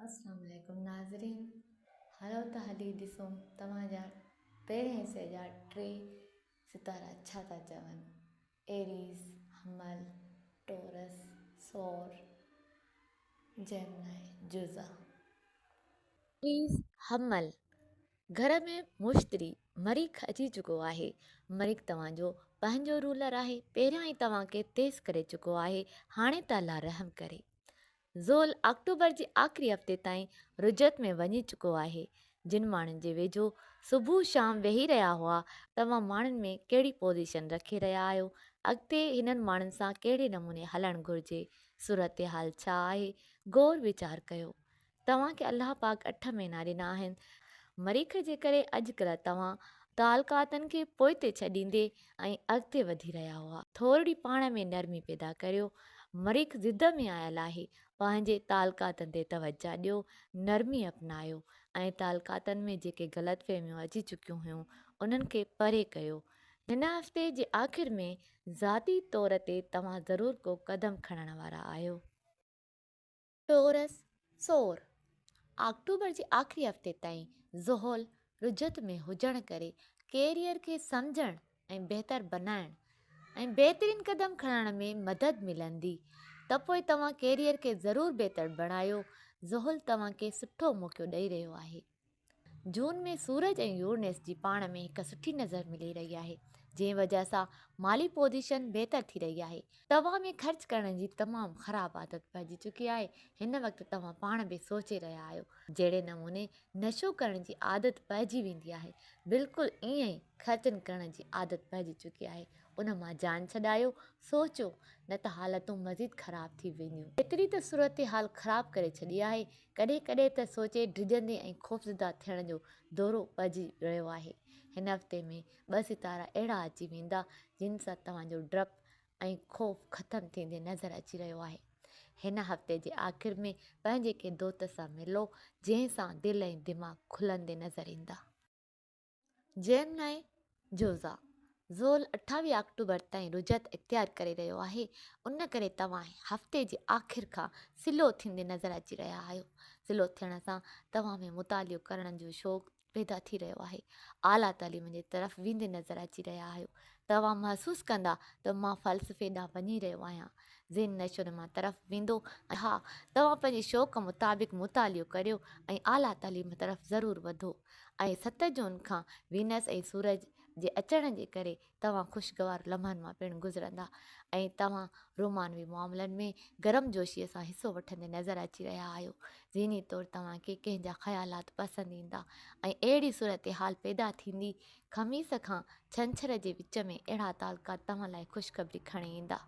अस्सलाम वालेकुम नाज़रीन। हलो त हली ॾिसूं तव्हांजा पहिरें हिसे जा टे सितारा छा था चवनि। एरीज़, हमल, टोरस, सौर, जेमिनी, जुज़ा। एरीज़ हमल। घर में मुश्तरी मरीख़ अची चुको आहे। मरीख़ तव्हांजो पंहिंजो रूलर आहे। पहिरियों ई तव्हांखे तेज़ करे चुको आहे। हाणे त अल्लाह रहम करे। ज़ोल अक्टूबर जे आख़िरी हफ़्ते ताईं रुजत में वञी चुको आहे। जिन माण्हुनि जे वेझो सुबुह शाम वेही रहिया हुआ, तव्हां माण्हुनि में कहिड़ी पोज़ीशन रखे रहिया आहियो, अॻिते हिननि माण्हुनि सां कहिड़े नमूने हलणु घुरिजे, सूरत हाल छा आहे, गौर वीचार कयो। तव्हांखे अलाह पाक 8 महीना ॾिना आहिनि। मरीख़ जे करे अॼुकल्ह तव्हां तालकातनि खे पोइते छॾींदे ऐं अॻिते वधी रहिया हुआ। थोरी पाण में नरमी पैदा करियो। मरीख़ ज़िद में आयल आहे। पंहिंजे तालकातनि ते तवजा ॾियो, नरमी अपनायो ऐं तालकातनि में जेके ग़लतफ़हमियूं अची चुकियूं हुयूं उन्हनि खे परे कयो। हिन हफ़्ते जे आख़िर में ज़ाती तौर ते तव्हां ज़रूरु को क़दम खणण वारा आहियो। टोरस सौर। अक्टूबर जे आख़िरी हफ़्ते ताईं ज़ोहल रुजत में हुजण करे कैरियर खे सम्झण ऐं बहितर बनाइण ऐं बहितरीन क़दम खणण में मदद मिलंदी। त पोइ तव्हां कैरियर खे ज़रूरु बहितर बणायो। ज़ोहल तव्हांखे सुठो मौक़ो ॾेई रहियो आहे। जून में सूरज ऐं यूरेनस जी पाण में हिकु सुठी नज़र मिली रही आहे, जंहिं वजह सां माली पोज़ीशन बहितर थी रही आहे। तव्हां में ख़र्च करण जी तमामु ख़राबु आदत पइजी चुकी आहे। हिन वक़्तु तव्हां पाण बि सोचे रहिया आहियो। जहिड़े नमूने नशो करण जी आदत पइजी वेंदी आहे, बिल्कुलु ईअं ई ख़र्चनि करण जी आदत पइजी चुकी आहे। उन मां जान छॾायो, सोचो, न त हालतूं मज़ीद ख़राबु थी वेंदियूं। एतिरी त सूरत हाल ख़राबु करे छॾी आहे, कॾहिं कॾहिं त सोचे डिॼंदे ऐं ख़ौफ़ज़दा थियण जो दौरो पइजी रहियो आहे। हिन हफ़्ते में 2 सितारा अहिड़ा अची वेंदा जिन सां तव्हांजो डपु ऐं ख़ौफ़ ख़तमु थींदे नज़र अची रहियो आहे। हिन हफ़्ते जे आख़िर में पंहिंजे के दोस्त सां मिलो, जंहिं सां दिलि ऐं दिमाग़ खुलंदे नज़र ईंदा। जेमिनी जुज़ा। ज़ोल 28 अक्टूबर ताईं रुजत इख़्तियार करे रहियो आहे। उन करे तव्हां हफ़्ते जे आख़िर खां सिलो थींदे नज़र अची रहिया आहियो। सिलो थियण सां तव्हां में मुतालियो करण जो शौक़ु पैदा थी रहियो आहे। आला तालीम जे तरफ़ वेंदे नज़र अची रहिया आहियो। तव्हां महसूसु कंदा त मां फ़लसफ़े ॾांहुं वञी रहियो आहियां। ज़ेन नशो मां तरफ़ वेंदो। हा, तव्हां पंहिंजे शौक़ मुताबिक़ मुतालियो करियो ऐं आला तालीम तरफ़ ज़रूरु वधो। ऐं 7 जून खां वीनस ऐं सूरज जे अचण जे करे तव्हां ख़ुशगवार लम्हनि मां पिणु गुज़रंदा ऐं तव्हां रोमानवी मामलनि में गर्मजोशीअ सां हिसो वठंदे नज़र अची रहिया आहियो। ज़हनी तौरु तव्हांखे कंहिंजा ख़्यालात पसंदि ईंदा ऐं अहिड़ी सूरत हाल पैदा थींदी। ख़मीस खां छंछर जे विच में अहिड़ा तालकात तव्हां लाइ ख़ुशख़बरी खणी ईंदा।